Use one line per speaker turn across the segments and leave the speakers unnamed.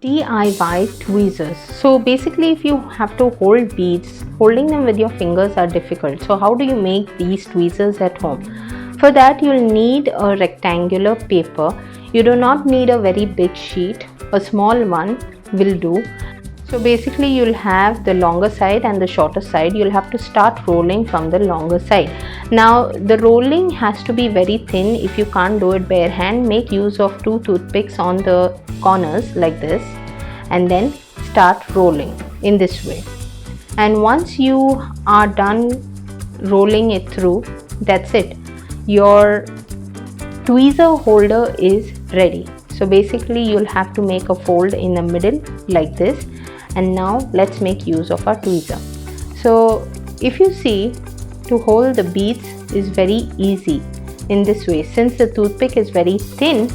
DIY tweezers. So basically, if you have to hold beads, holding them with your fingers are difficult. So how do you make these tweezers at home? For that, you'll need a rectangular paper. You do not need a very big sheet. A small one will do. So basically, you'll have the longer side and the shorter side. You'll have to start rolling from the longer side. Now the rolling has to be very thin. If you can't do it bare hand, make use of 2 toothpicks on the corners like this, and then start rolling in this way. And once you are done rolling it through, that's it. Your tweezer holder is ready. So basically, you'll have to make a fold in the middle like this. And now let's make use of our tweezer. So if you see, to hold the beads is very easy in this way. Since the toothpick is very thin,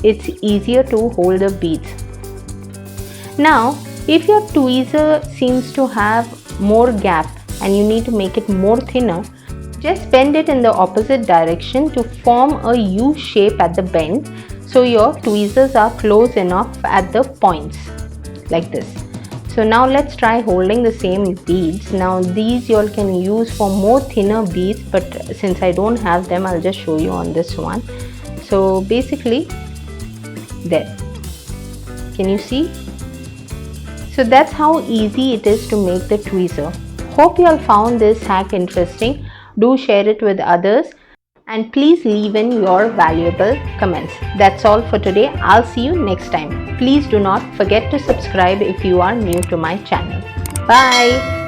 it's easier to hold the beads. Now if your tweezer seems to have more gap and you need to make it more thinner, just bend it in the opposite direction to form a U shape at the bend, so your tweezers are close enough at the points like this. So now let's try holding the same beads. Now these you all can use for more thinner beads, but since I don't have them, I'll just show you on this one. So basically, there, can you see? So that's how easy it is to make the tweezer. Hope you all found this hack interesting. Do share it with others and please leave in your valuable comments. That's all for today. I'll see you next time. Please do not forget to subscribe if you are new to my channel. Bye.